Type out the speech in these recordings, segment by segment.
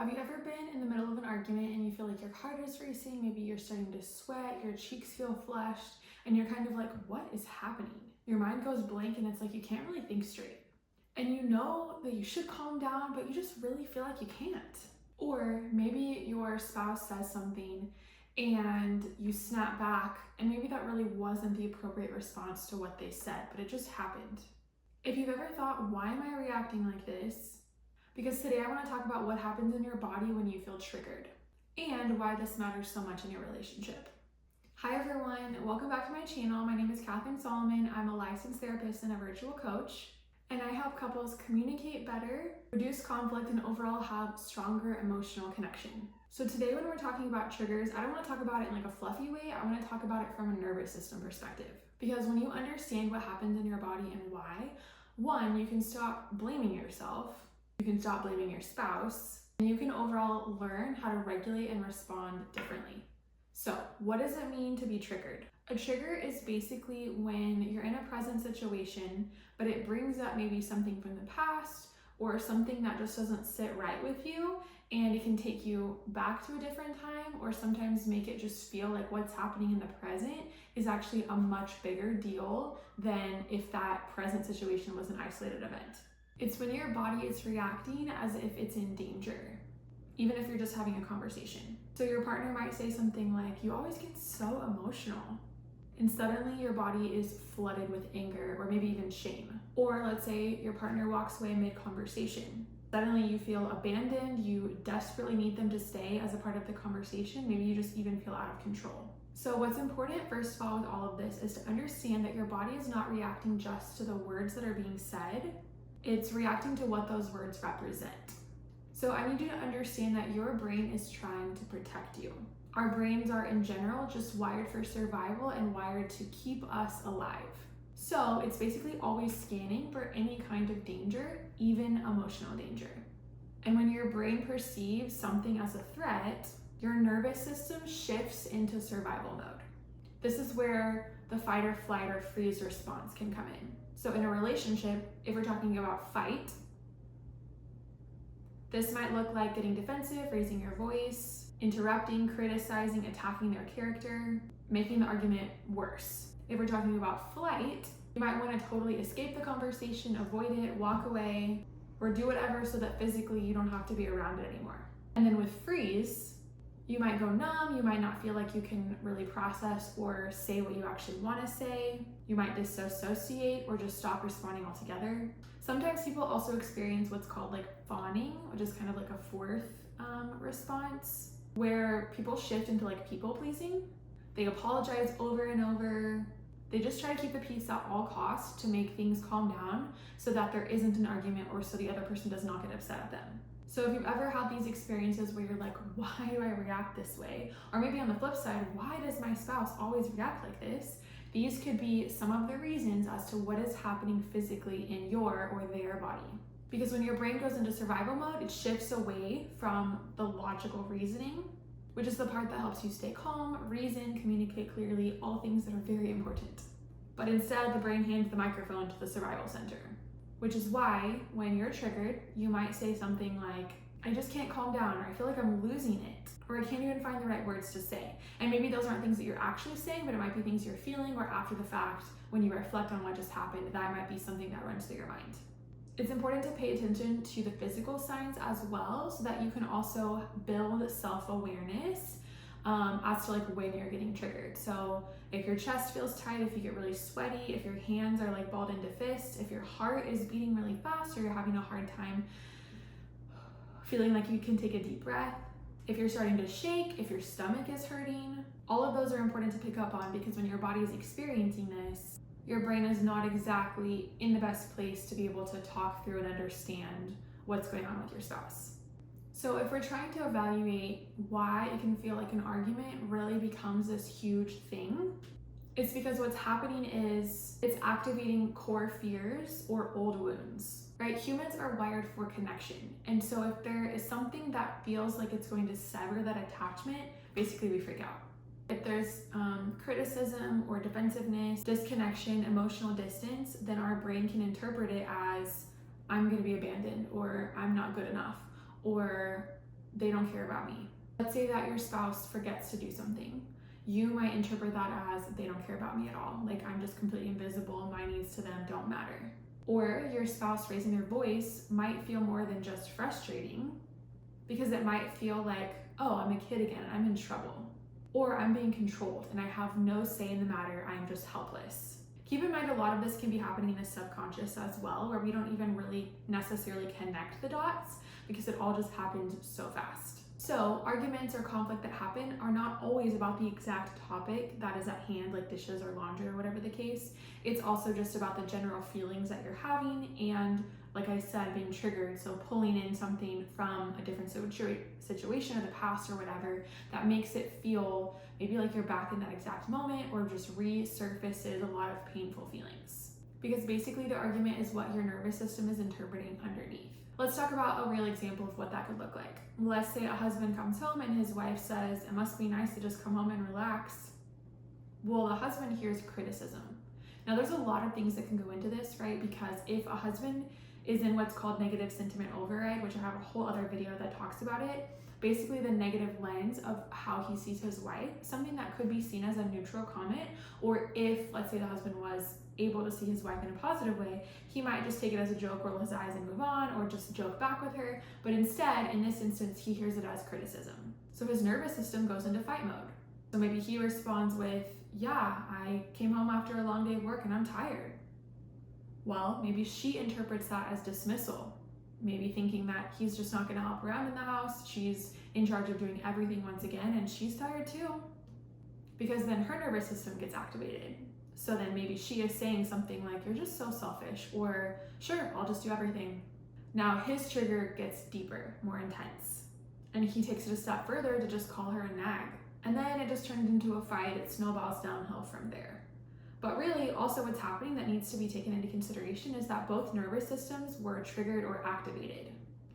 Have you ever been in the middle of an argument and you feel like your heart is racing, maybe you're starting to sweat, your cheeks feel flushed, and you're kind of like, what is happening? Your mind goes blank and it's like you can't really think straight. And you know that you should calm down, but you just really feel like you can't. Or maybe your spouse says something and you snap back, and maybe that really wasn't the appropriate response to what they said, but it just happened. If you've ever thought, why am I reacting like this? Because today I want to talk about what happens in your body when you feel triggered and why this matters so much in your relationship. Hi everyone, welcome back to my channel. My name is Katherine Solomon. I'm a licensed therapist and a virtual coach, and I help couples communicate better, reduce conflict, and overall have stronger emotional connection. So today when we're talking about triggers, I don't want to talk about it in like a fluffy way. I want to talk about it from a nervous system perspective. Because when you understand what happens in your body and why, one, you can stop blaming yourself. You can stop blaming your spouse, and you can overall learn how to regulate and respond differently. So, what does it mean to be triggered? A trigger is basically when you're in a present situation, but it brings up maybe something from the past or something that just doesn't sit right with you, and it can take you back to a different time or sometimes make it just feel like what's happening in the present is actually a much bigger deal than if that present situation was an isolated event. It's when your body is reacting as if it's in danger, even if you're just having a conversation. So your partner might say something like, "You always get so emotional." And suddenly your body is flooded with anger or maybe even shame. Or let's say your partner walks away mid-conversation. Suddenly you feel abandoned, you desperately need them to stay as a part of the conversation. Maybe you just even feel out of control. So what's important, first of all, with all of this is to understand that your body is not reacting just to the words that are being said. It's reacting to what those words represent. So I need you to understand that your brain is trying to protect you. Our brains are in general just wired for survival and wired to keep us alive. So it's basically always scanning for any kind of danger, even emotional danger. And when your brain perceives something as a threat, your nervous system shifts into survival mode. This is where the fight or flight or freeze response can come in. So in a relationship, if we're talking about fight, this might look like getting defensive, raising your voice, interrupting, criticizing, attacking their character, making the argument worse. If we're talking about flight, you might want to totally escape the conversation, avoid it, walk away, or do whatever so that physically you don't have to be around it anymore. And then with freeze, you might go numb, you might not feel like you can really process or say what you actually want to say. You might disassociate or just stop responding altogether. Sometimes people also experience what's called like fawning, which is kind of like a fourth response, where people shift into like people pleasing. They apologize over and over. They just try to keep the peace at all costs to make things calm down so that there isn't an argument or so the other person does not get upset at them. So if you've ever had these experiences where you're like, why do I react this way? Or maybe on the flip side, why does my spouse always react like this? These could be some of the reasons as to what is happening physically in your or their body. Because when your brain goes into survival mode, it shifts away from the logical reasoning, which is the part that helps you stay calm, reason, communicate clearly, all things that are very important. But instead, the brain hands the microphone to the survival center. Which is why, when you're triggered, you might say something like, "I just can't calm down," or "I feel like I'm losing it," or "I can't even find the right words to say." And maybe those aren't things that you're actually saying, but it might be things you're feeling, or after the fact, when you reflect on what just happened, that might be something that runs through your mind. It's important to pay attention to the physical signs as well, so that you can also build self-awareness as to like when you're getting triggered. So if your chest feels tight, if you get really sweaty, if your hands are like balled into fists, if your heart is beating really fast or you're having a hard time feeling like you can take a deep breath, if you're starting to shake, if your stomach is hurting, all of those are important to pick up on, because when your body is experiencing this, your brain is not exactly in the best place to be able to talk through and understand what's going on with your spouse. So if we're trying to evaluate why it can feel like an argument really becomes this huge thing, it's because what's happening is it's activating core fears or old wounds, right? Humans are wired for connection. And so if there is something that feels like it's going to sever that attachment, basically we freak out. If there's criticism or defensiveness, disconnection, emotional distance, then our brain can interpret it as, I'm going to be abandoned, or I'm not good enough, or they don't care about me. Let's say that your spouse forgets to do something. You might interpret that as they don't care about me at all. Like I'm just completely invisible, my needs to them don't matter. Or your spouse raising their voice might feel more than just frustrating, because it might feel like, oh, I'm a kid again, I'm in trouble. Or I'm being controlled and I have no say in the matter, I'm just helpless. Keep in mind, a lot of this can be happening in the subconscious as well, where we don't even really necessarily connect the dots because it all just happened so fast. So arguments or conflict that happen are not always about the exact topic that is at hand, like dishes or laundry or whatever the case. It's also just about the general feelings that you're having and, like I said, being triggered. So pulling in something from a different situation or the past or whatever that makes it feel maybe like you're back in that exact moment, or just resurfaces a lot of painful feelings. Because basically the argument is what your nervous system is interpreting underneath. Let's talk about a real example of what that could look like. Let's say a husband comes home and his wife says, it must be nice to just come home and relax. Well, the husband hears criticism. Now there's a lot of things that can go into this, right? Because if a husband is in what's called negative sentiment override, which I have a whole other video that talks about it, basically the negative lens of how he sees his wife, something that could be seen as a neutral comment, or if, let's say the husband was able to see his wife in a positive way, he might just take it as a joke, roll his eyes and move on, or just joke back with her. But instead, in this instance, he hears it as criticism. So his nervous system goes into fight mode. So maybe he responds with, yeah, I came home after a long day of work and I'm tired. Well, maybe she interprets that as dismissal, maybe thinking that he's just not going to help around in the house, she's in charge of doing everything once again, and she's tired too. Because then her nervous system gets activated. So then maybe she is saying something like, you're just so selfish, or sure, I'll just do everything. Now his trigger gets deeper, more intense, and he takes it a step further to just call her a nag. And then it just turns into a fight, it snowballs downhill from there. But really, also what's happening that needs to be taken into consideration is that both nervous systems were triggered or activated.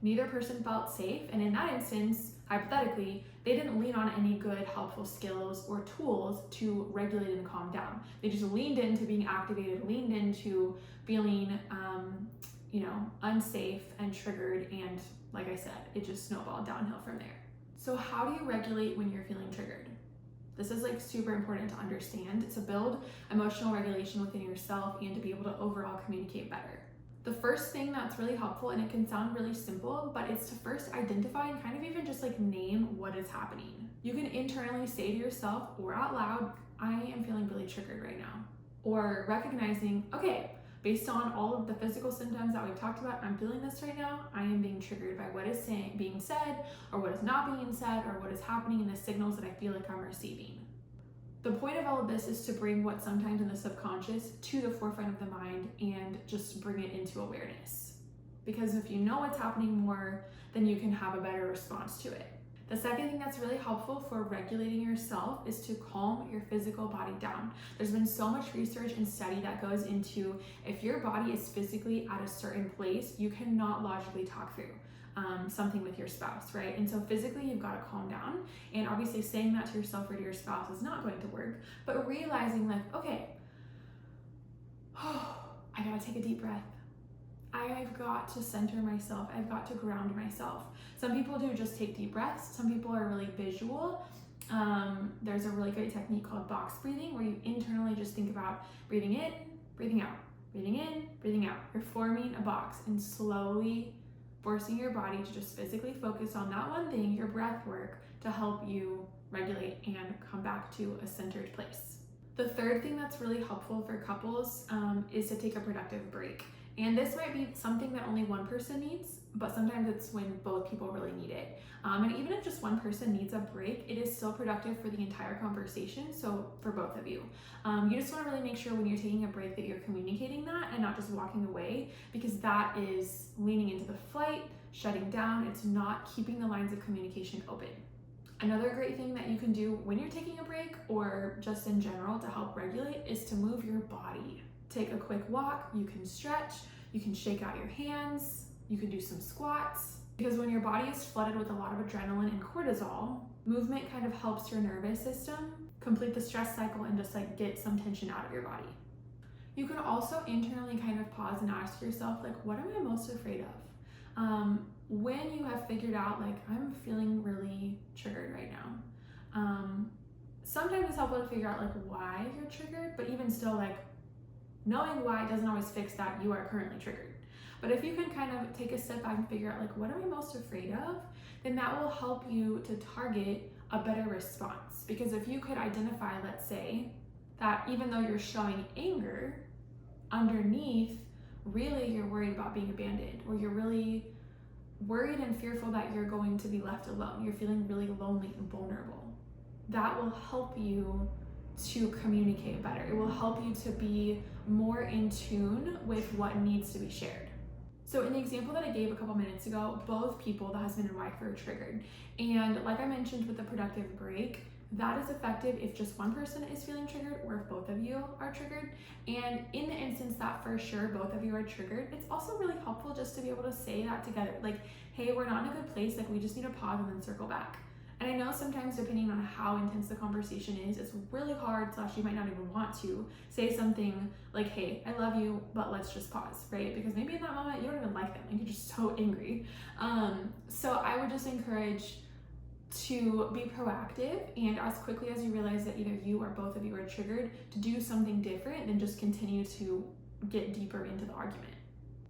Neither person felt safe, and in that instance, hypothetically, they didn't lean on any good, helpful skills or tools to regulate and calm down. They just leaned into being activated, leaned into feeling, unsafe and triggered, and like I said, it just snowballed downhill from there. So how do you regulate when you're feeling triggered? This is like super important to understand to build emotional regulation within yourself and to be able to overall communicate better. The first thing that's really helpful, and it can sound really simple, but it's to first identify and kind of even just like name what is happening. You can internally say to yourself or out loud, I am feeling really triggered right now. Or recognizing, okay, based on all of the physical symptoms that we've talked about, I'm feeling this right now. I am being triggered by what is being said, or what is not being said, or what is happening in the signals that I feel like I'm receiving. The point of all of this is to bring what's sometimes in the subconscious to the forefront of the mind and just bring it into awareness. Because if you know what's happening more, then you can have a better response to it. The second thing that's really helpful for regulating yourself is to calm your physical body down. There's been so much research and study that goes into if your body is physically at a certain place, you cannot logically talk through something with your spouse, right? And so physically you've got to calm down, and obviously saying that to yourself or to your spouse is not going to work, but realizing like, okay, I gotta take a deep breath. I've got to center myself. I've got to ground myself. Some people do just take deep breaths. Some people are really visual. There's a really great technique called box breathing where you internally just think about breathing in, breathing out, breathing in, breathing out. You're forming a box and slowly forcing your body to just physically focus on that one thing, your breath work, to help you regulate and come back to a centered place. The third thing that's really helpful for couples is to take a productive break. And this might be something that only one person needs, but sometimes it's when both people really need it. And even if just one person needs a break, it is still productive for the entire conversation, so for both of you. You just want to really make sure when you're taking a break that you're communicating that and not just walking away, because that is leaning into the flight, shutting down. It's not keeping the lines of communication open. Another great thing that you can do when you're taking a break or just in general to help regulate is to move your body. Take a quick walk, you can stretch, you can shake out your hands, you can do some squats. Because when your body is flooded with a lot of adrenaline and cortisol, movement kind of helps your nervous system complete the stress cycle and just like get some tension out of your body. You can also internally kind of pause and ask yourself, like, what am I most afraid of? when you have figured out, like, I'm feeling really triggered right now, sometimes it's helpful to figure out like why you're triggered, but even still, like, knowing why doesn't always fix that you are currently triggered. But if you can kind of take a step back and figure out like, what am I most afraid of, then that will help you to target a better response. Because if you could identify, let's say, that even though you're showing anger, underneath, really you're worried about being abandoned, or you're really worried and fearful that you're going to be left alone, you're feeling really lonely and vulnerable, that will help you to communicate better. It will help you to be more in tune with what needs to be shared. So in the example that I gave a couple minutes ago, both people, the husband and wife, were triggered. And like I mentioned with the productive break, that is effective if just one person is feeling triggered or if both of you are triggered. And in the instance that for sure both of you are triggered, it's also really helpful just to be able to say that together. Like, hey, we're not in a good place, like we just need to pause and then circle back. And I know sometimes depending on how intense the conversation is, it's really hard, / you might not even want to say something like, hey, I love you, but let's just pause, right? Because maybe in that moment you don't even like them, like you're just so angry. So I would just encourage to be proactive, and as quickly as you realize that either you or both of you are triggered, to do something different than just continue to get deeper into the argument.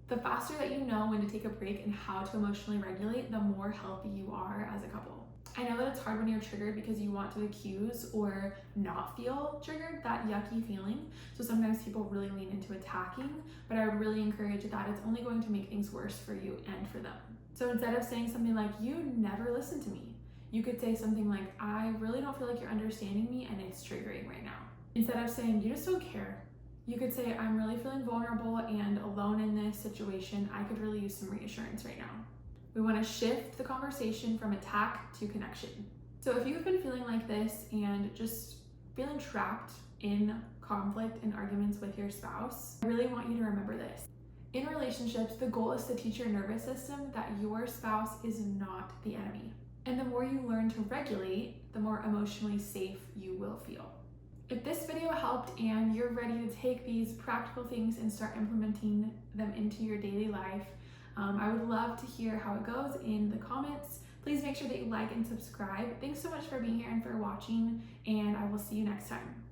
The faster that you know when to take a break and how to emotionally regulate, the more healthy you are as a couple. I know that it's hard when you're triggered because you want to accuse or not feel triggered, that yucky feeling. So sometimes people really lean into attacking, but I would really encourage that it's only going to make things worse for you and for them. So instead of saying something like, you never listen to me, you could say something like, I really don't feel like you're understanding me and it's triggering right now. Instead of saying, you just don't care, you could say, I'm really feeling vulnerable and alone in this situation. I could really use some reassurance right now. We want to shift the conversation from attack to connection. So if you've been feeling like this and just feeling trapped in conflict and arguments with your spouse, I really want you to remember this. In relationships, the goal is to teach your nervous system that your spouse is not the enemy. And the more you learn to regulate, the more emotionally safe you will feel. If this video helped and you're ready to take these practical things and start implementing them into your daily life, I would love to hear how it goes in the comments. Please make sure that you like and subscribe. Thanks so much for being here and for watching, and I will see you next time.